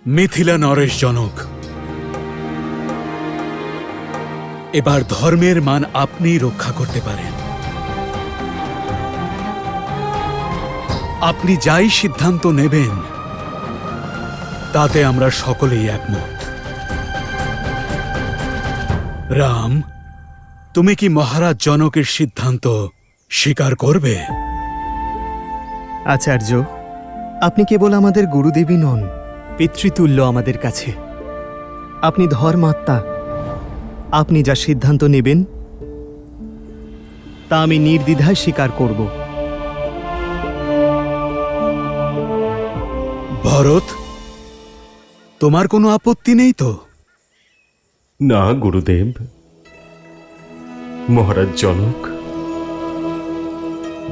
মিথিলা নরেশ জনক, এবার ধর্মের মান আপনিই রক্ষা করতে পারেন। আপনি যাই সিদ্ধান্ত নেবেন তাতে আমরা সকলেই একমত। রাম, তুমি কি মহারাজ জনকের সিদ্ধান্ত স্বীকার করবে? আচার্য, আপনি কেবল আমাদের গুরুদেবী নন, পিতৃতুল্য আমাদের কাছে। আপনি ধর্মাত্মা। আপনি যা সিদ্ধান্ত নেবেন তা আমি নির্দ্বিধায় স্বীকার করব। ভরত, তোমার কোনো আপত্তি নেই তো? না গুরুদেব। মহারাজ জনক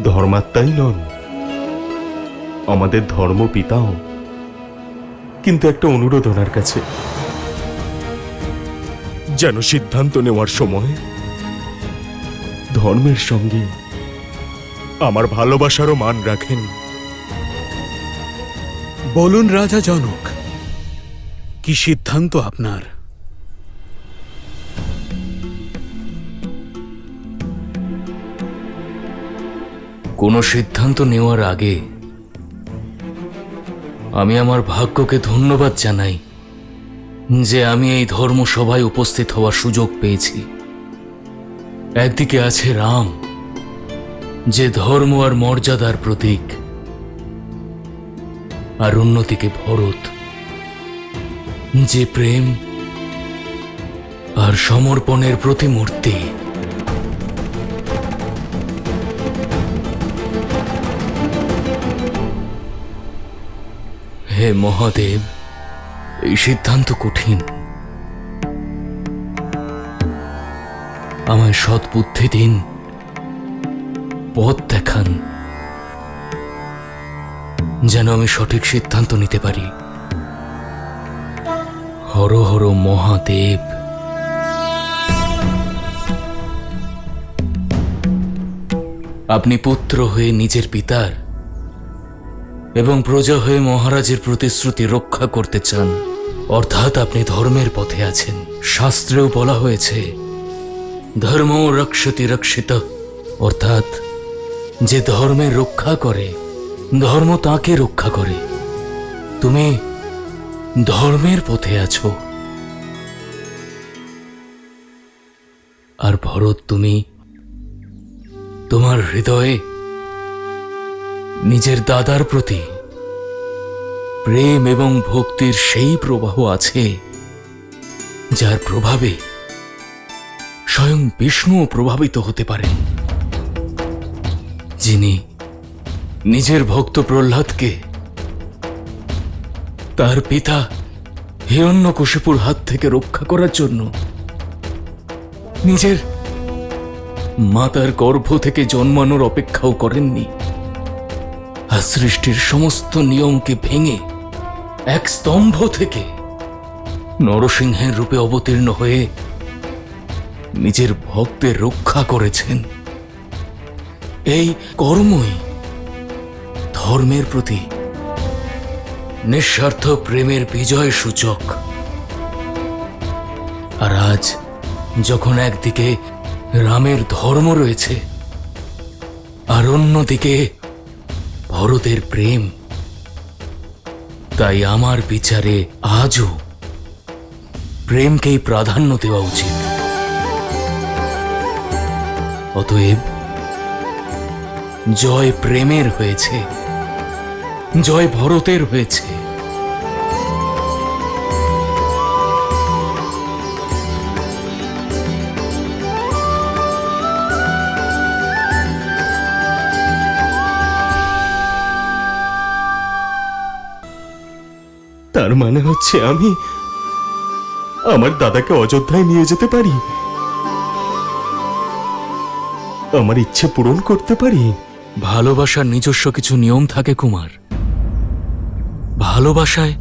ধর্মাত্মাই নন, আমাদের ধর্মপিতাও। কিন্তু একটা অনুরোধ ওনার কাছে, যেন সিদ্ধান্ত নেওয়ার সময় ধর্মের সঙ্গে আমার ভালোবাসারও মান রাখেন। বলুন রাজা জনক, কি সিদ্ধান্ত আপনার? কোনো সিদ্ধান্ত নেওয়ার আগে আমি আমার ভাগ্যকে ধন্যবাদ জানাই যে আমি এই ধর্মসভায় উপস্থিত হওয়ার সুযোগ পেয়েছি। একদিকে আছে রাম, যে ধর্ম আর মর্যাদার প্রতীক, আর অন্যদিকে ভরত, যে প্রেম আর সমর্পণের প্রতিমূর্তি। হে মহাদেব, এই সিদ্ধান্ত কঠিন। আমায় সৎবুদ্ধি দিন, পথ দেখান, যেন আমি সঠিক সিদ্ধান্ত নিতে পারি। হর হর মহাদেব। আপনি পুত্র হয়ে নিজের পিতার এবং প্রজা হয়ে মহারাজের প্রতিশ্রুতি রক্ষা করতে চান, অর্থাৎ আপনি ধর্মের পথে আছেন। শাস্ত্রেও বলা হয়েছে ধর্ম রক্ষতি রক্ষিত, অর্থাৎ যে ধর্মের রক্ষা করে ধর্ম তাকে রক্ষা করে। তুমি ধর্মের পথে আছো। আর ভরত, তুমি তোমার হৃদয়ে নিজের দাদার প্রতি প্রেম এবং ভক্তির সেই প্রবাহ আছে যার প্রভাবে স্বয়ং বিষ্ণুও প্রভাবিত হতে পারেন, যিনি নিজের ভক্ত প্রহ্লাদকে তার পিতা হিরণ্যকশিপুর হাত থেকে রক্ষা করার জন্য নিজের মাতার গর্ভ থেকে জন্মানোর অপেক্ষাও করেননি, আর সৃষ্টির সমস্ত নিয়মকে ভেঙে এক স্তম্ভ থেকে নরসিংহের রূপে অবতীর্ণ হয়ে নিজের ভক্তের রক্ষা করেছেন। এই কর্মই ধর্মের প্রতি নিঃস্বার্থ প্রেমের বিজয় সূচক। আর আজ যখন একদিকে রামের ধর্ম রয়েছে আর অন্যদিকে ভরতের প্রেম, তাই আমার বিচারে আজও প্রেমকেই প্রাধান্য দেওয়া উচিত। অতএব জয় প্রেমের হয়েছে, জয় ভরতের হয়েছে। তার মানে হচ্ছে আমি আমার দাদাকে অযোধ্যায় নিয়ে যেতে পারি, আমার ইচ্ছে পূরণ করতে পারি। ভালোবাসার নিজস্ব কিছু নিয়ম থাকে কুমার। ভালোবাসায়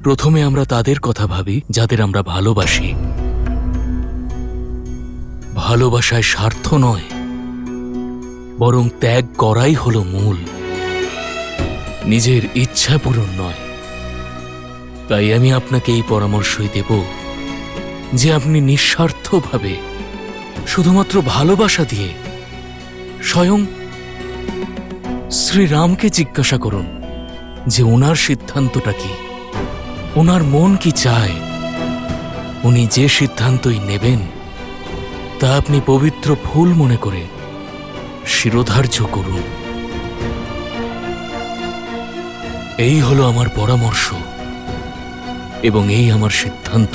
প্রথমে আমরা তাদের কথা ভাবি যাদের আমরা ভালোবাসি। ভালোবাসায় স্বার্থ নয়, বরং ত্যাগ করাই হলো মূল। নিজের ইচ্ছা পূরণ নয়, তাই আমি আপনাকে এই পরামর্শই দেব যে আপনি নিঃস্বার্থভাবে শুধুমাত্র ভালোবাসা দিয়ে স্বয়ং শ্রীরামকে জিজ্ঞাসা করুন যে ওনার সিদ্ধান্তটা কি, ওনার মন কি চায়। উনি যে সিদ্ধান্তই নেবেন তা আপনি পবিত্র ফুল মনে করে শিরোধার্য করুন। এই হলো আমার পরামর্শ এবং এই আমার সিদ্ধান্ত।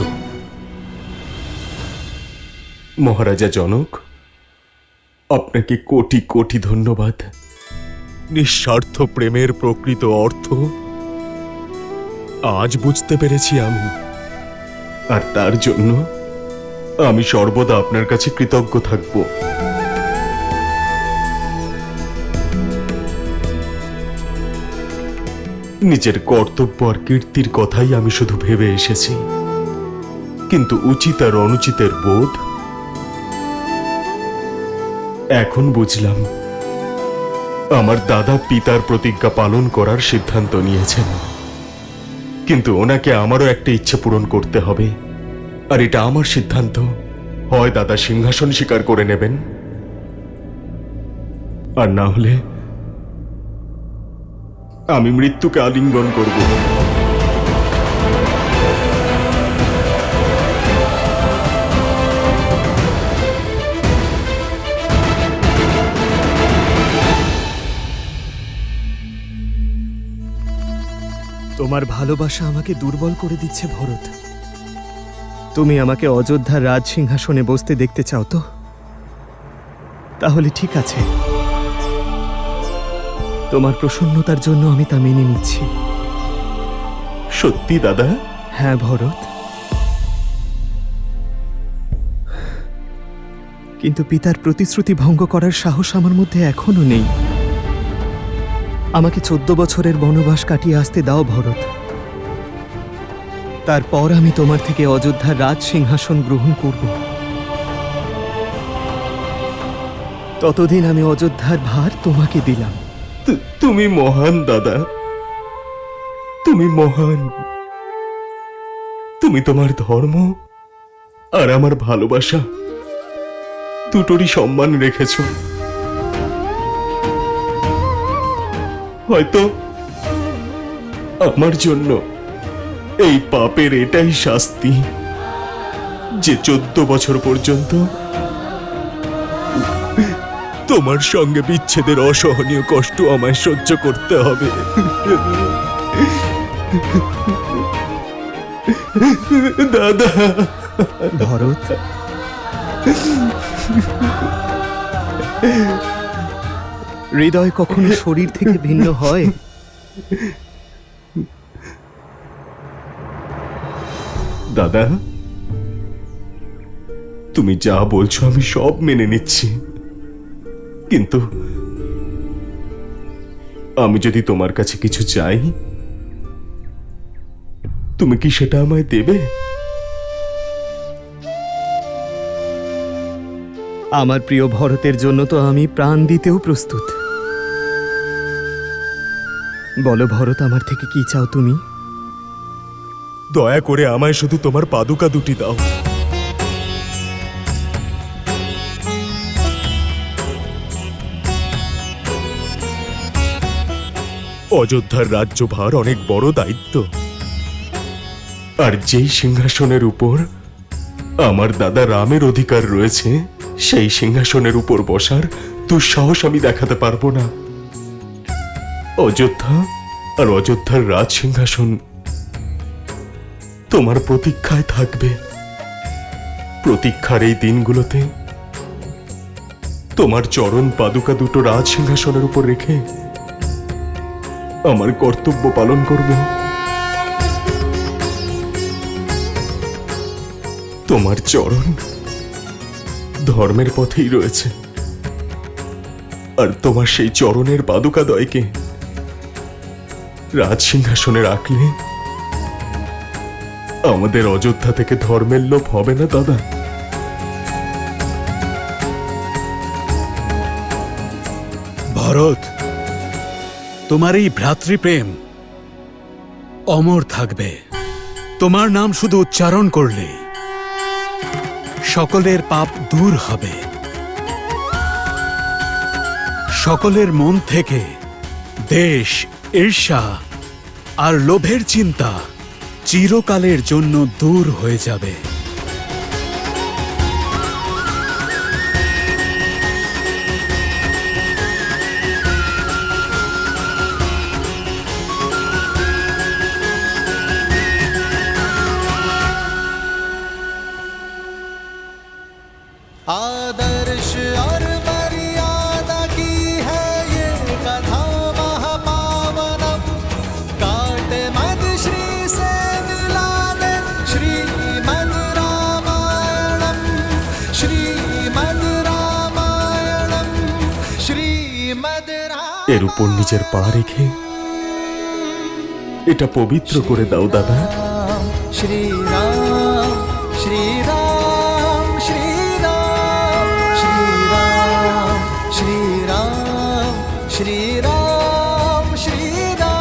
মহারাজা জনক, আপনাকে কোটি কোটি ধন্যবাদ। নিঃস্বার্থ প্রেমের প্রকৃত অর্থ আজ বুঝতে পেরেছি আমি। আর তার জন্য আমি সর্বদা আপনার কাছে কৃতজ্ঞ থাকব। নিজের কর্তব্য আর কীর্তির কথাই আমি শুধু ভেবে এসেছি, কিন্তু উচিত আর অনুচিতের বোধ এখন বুঝলাম। আমার দাদা পিতার প্রতিজ্ঞা পালন করার সিদ্ধান্ত নিয়েছেন, কিন্তু ওনাকে আমারও একটা ইচ্ছে পূরণ করতে হবে। আর এটা আমার সিদ্ধান্ত। হয় দাদা সিংহাসন স্বীকার করে নেবেন, আর না হলে আমি মৃত্যুকে আলিঙ্গন করব। তোমার ভালোবাসা আমাকে দুর্বল করে দিচ্ছে ভরত। তুমি আমাকে অযোধ্যার রাজ সিংহাসনে বসতে দেখতে চাও তো? তাহলে ঠিক আছে, তোমার প্রসন্নতার জন্য আমি তা মেনে নিচ্ছি। সত্যি দাদা? হ্যাঁ ভরত, কিন্তু পিতার প্রতিশ্রুতি ভঙ্গ করার সাহস আমার মধ্যে এখনো নেই। আমাকে 14 বছরের বনবাস কাটিয়ে আসতে দাও ভরত। তারপর আমি তোমার থেকে অযোধ্যার রাজ সিংহাসন গ্রহণ করব। ততদিন আমি অযোধ্যার ভার তোমাকে দিলাম। তুমি মহান দাদা, তুমি মহান। তুমি তোমার ধর্ম আর আমার ভালোবাসা দুটোরই সম্মান রেখেছ। হয়তো আমার জন্য এই পাপের এটাই শাস্তি যে 14 বছর পর্যন্ত তোমার সঙ্গে বিচ্ছেদের অসহনীয় কষ্ট আমায় সহ্য করতে হবে। দাদা। ভরত, হৃদয় কখনো শরীর থেকে ভিন্ন হয়? দাদা, তুমি যা বলছো আমি সব মেনে নিচ্ছি, কিন্তু আমি যদি তোমার কাছে কিছু চাই, তুমি কি সেটা আমায় দেবে? আমার প্রিয় ভরতের জন্য তো আমি প্রাণ দিতেও প্রস্তুত। বলো ভরত, আমার থেকে কি চাও তুমি? দয়া করে আমায় শুধু তোমার পাদুকা দুটি দাও। অযোধ্যার রাজ্যভার অনেক বড় দায়িত্ব। আর যেই সিংহাসনের উপর আমার দাদা রামের অধিকার রয়েছে, সেই সিংহাসনের উপর বসার দুঃসাহস আমি দেখাতে পারবো না। অযোধ্যা আর অযোধ্যার রাজ সিংহাসন তোমার প্রতীক্ষায় থাকবে। প্রতীক্ষার এই দিনগুলোতে তোমার চরণ পাদুকা দুটো রাজ সিংহাসনের উপর রেখে আমার কর্তব্য পালন করব। তোমার চরণ ধর্মের পথেই রয়েছে, আর তোমার সেই চরণের পাদুকাদ্বয়কে রাজ সিংহাসনে রাখলে আমাদের অযোধ্যা থেকে ধর্মের লোপ হবে না দাদা। ভরত, তোমার এই ভ্রাতৃপ্রেম অমর থাকবে। তোমার নাম শুধু উচ্চারণ করলে সকলের পাপ দূর হবে, সকলের মন থেকে দেশ, ঈর্ষা আর লোভের চিন্তা চিরকালের জন্য দূর হয়ে যাবে। आदर्श और मर्यादा की है ये कथा महापावनम, काटे मद श्री से मिला दे श्रीमद् रामायणम, श्रीमद् रामायणम, श्रीमद् এর উপর নিজের পা রেখে এটা পবিত্র করে দাও দাদা। राम, श्री राम, श्री राम, श्री राम, श्री राम, श्री राम, श्री राम, श्री राम।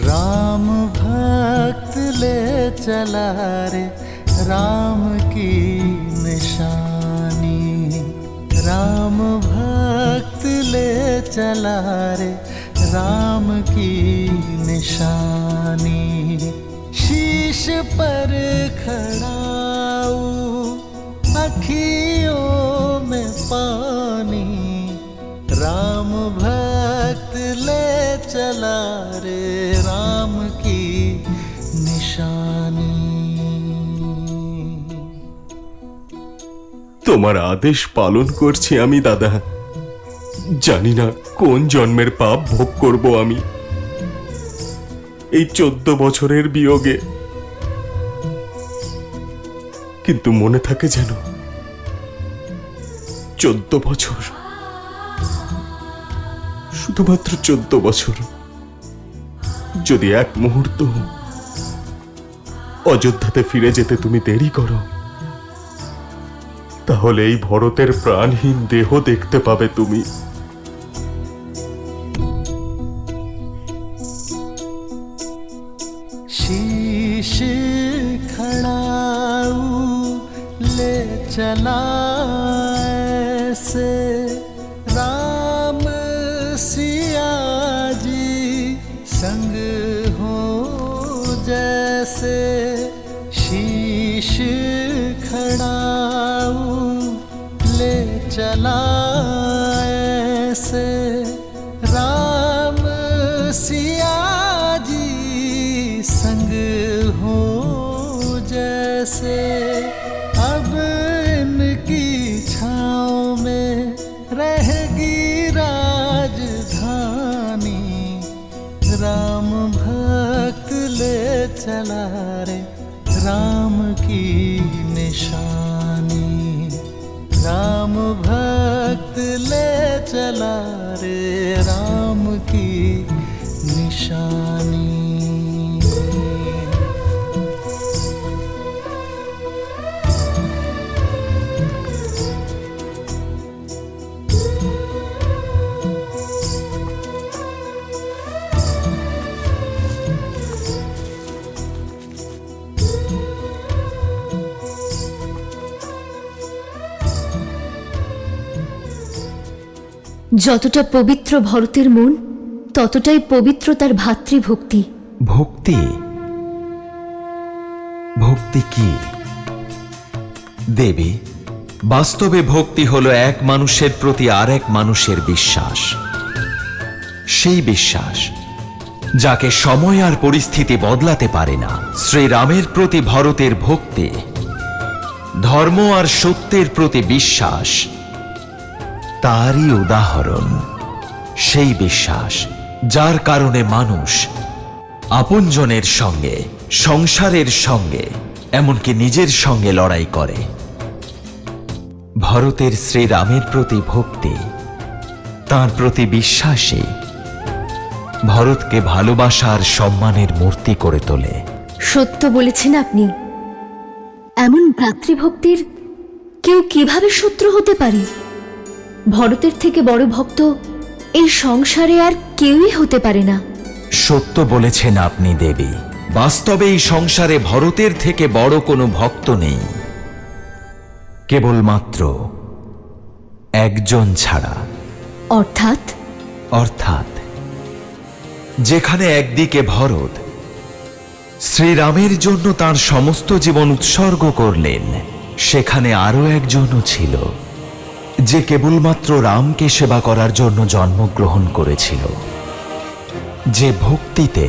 राम भक्त ले चला रे राम की निशानी, राम भक्त ले चला रे राम की निशानी, शीश पर खड़ाऊ अखियों में पानी, राम भक्त ले चला रे राम की निशानी। তোমার আদেশ পালন করছি আমি দাদা। জানি না কোন জন্মের পাপ ভোগ করব আমি এই 14 বছরের বিয়োগে, কিন্তু মনে থাকে যেন 14 বছর, শুধুমাত্র 14 বছর। যদি এক মুহূর্ত অযোধ্যাতে ফিরে যেতে তুমি দেরি করো, তাহলে এই ভরতের প্রাণহীন দেহ দেখতে পাবে তুমি। शीश खड़ाऊ ले चला ऐसे राम सिया जी संग हो जैसे, शीश खड़ाऊ ले चला ऐसे राम सिया जी संग हो जैसे, अब इनकी छाँव में रहेगी राजधानी, राम भक्त ले चला रे राम की निशानी, राम भक्त ले चला रे राम की निशानी। যতটা পবিত্র ভরতের মন, ততটাই পবিত্র তার ভাতৃভক্তি। ভক্তি? ভক্তি কি দেবী? বাস্তবে ভক্তি হলো এক মানুষের প্রতি আর এক মানুষের বিশ্বাস। সেই বিশ্বাস যাকে সময় আর পরিস্থিতি বদলাতে পারে না। শ্রীরামের প্রতি ভরতের ভক্তি, ধর্ম আর সত্যের প্রতি বিশ্বাস তারই উদাহরণ। সেই বিশ্বাস যার কারণে মানুষ আপনজনের সঙ্গে, সংসারের সঙ্গে এমনকি নিজের সঙ্গে লড়াই করে। ভরতের শ্রীরামের প্রতি ভক্তি, তাঁর প্রতি বিশ্বাসী ভরতকে ভালোবাসা আর সম্মানের মূর্তি করে তোলে। সত্য বলেছেন আপনি। এমন ভ্রাতৃভক্তির কেউ কিভাবে শত্রু হতে পারে? ভরতের থেকে বড় ভক্ত এই সংসারে আর কেউই হতে পারে না। সত্য বলেছেন আপনি দেবী। বাস্তবে এই সংসারে ভরতের থেকে বড় কোনো ভক্ত নেই, কেবলমাত্র একজন ছাড়া। অর্থাৎ যেখানে একদিকে ভরত শ্রীরামের জন্য তার সমস্ত জীবন উৎসর্গ করলেন, সেখানে আরো একজনও ছিল যে কেবলমাত্র রামকে সেবা করার জন্য জন্মগ্রহণ করেছিল, যে ভক্তিতে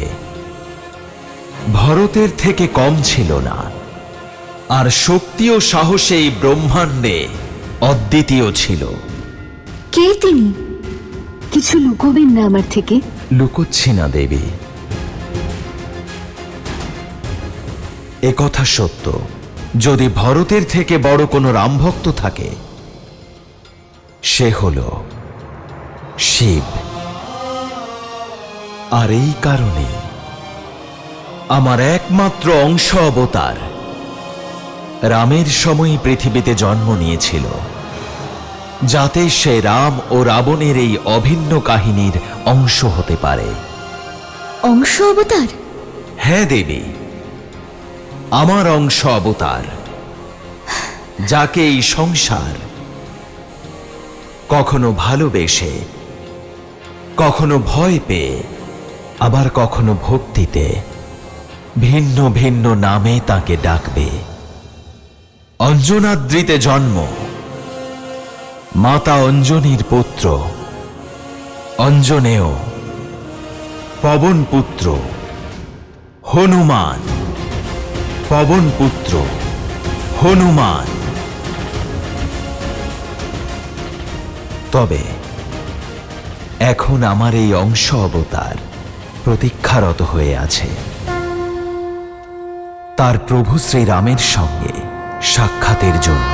ভরতের থেকে কম ছিল না, আর শক্তি ও সাহসে এই ব্রহ্মাণ্ডে অদ্বিতীয় ছিল। কে তিনি? কিছু লুকোবেন না আমার থেকে। লুকোচ্ছি না দেবী, একথা সত্য। যদি ভরতের থেকে বড় কোনো রামভক্ত থাকে, সে হল শিব। আর এই কারণে আমার একমাত্র অংশ অবতার রামের সময় পৃথিবীতে জন্ম নিয়েছিল, যাতে সে রাম ও রাবণের এই অভিন্ন কাহিনীর অংশ হতে পারে। অংশ অবতার? হ্যাঁ দেবী, আমার অংশ অবতার, যাকে এই সংসার কখনো ভালোবেসে, কখনো ভয় পেয়ে, আবার কখনো ভক্তিতে ভিন্ন ভিন্ন নামে তাকে ডাকবে। অঞ্জনাদ্রিতে জন্ম, মাতা অঞ্জনীর পুত্র অঞ্জনেয়, পবন পুত্র হনুমান, পবন পুত্র হনুমান। তবে এখন আমার এই অংশ অবতার প্রতীক্ষারত হয়ে আছে তার প্রভু শ্রীরামের সঙ্গে সাক্ষাতের জন্য।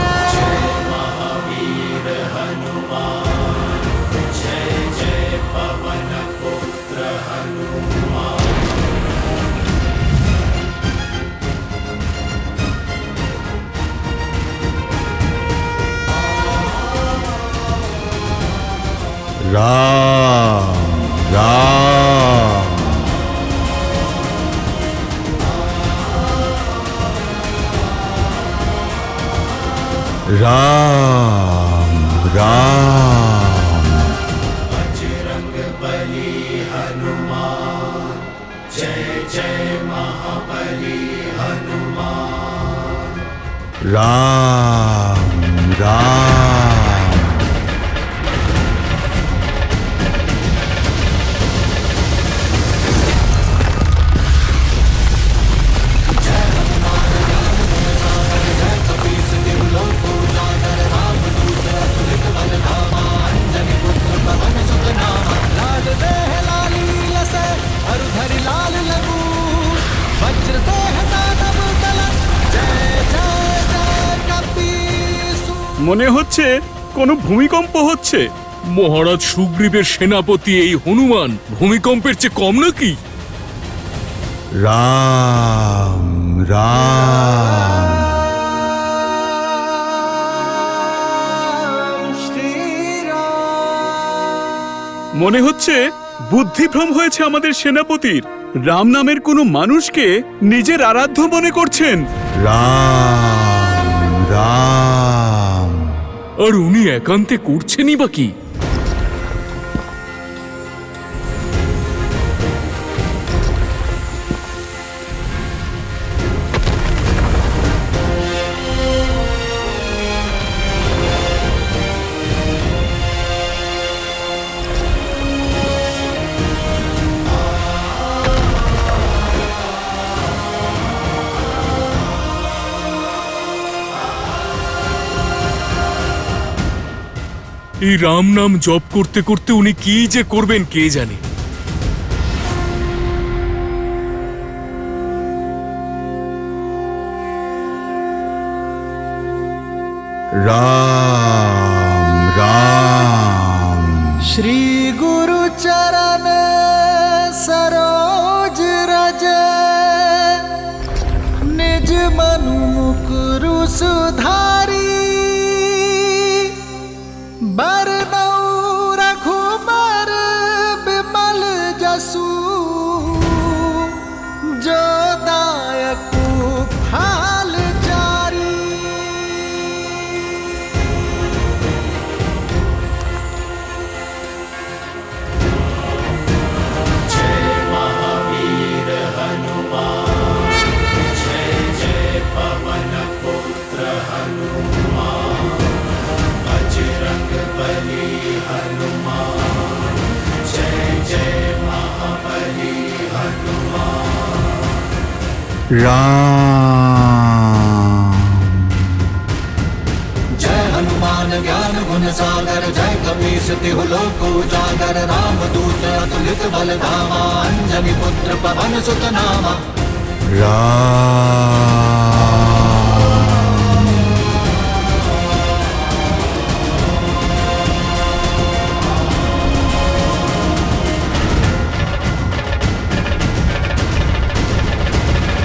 রাম রাম রাম রাম बजरंग बली हनुमान, जय जय महाबली हनुमान। রাম রাম মনে হচ্ছে কোনো ভূমিকম্প হচ্ছে। মহারাজ সুগ্রীবের সেনাপতি এই হনুমান ভূমিকম্পের চেয়ে কম নাকি? রাম রাম মনে হচ্ছে বুদ্ধিভ্রম হয়েছে আমাদের সেনাপতির। রাম নামের কোনো মানুষকে নিজের আরাধ্য মনে করছেন। রাম রাম আর উনি একান্তে করছেনই বা কি? এই রাম নাম জপ করতে করতে উনি কি যে করবেন কে জানে। राम राम श्री गुरु चरण सरोज रज निज मनु मुकुरु सुधारी बरनौ रघुबर बिमल जसु जो दायकु फाल जारी। जय महावीर हनुमान जय जय पवन पुत्र हनुमान बजरंग बली हनुमान जय जय महाबली हनुमान राम। जय हनुमान ज्ञान गुण सागर जय कपीस तिहु लोक उजागर राम दूत अतुलित बल धामा अंजनी पुत्र पवन सुत नामा। राम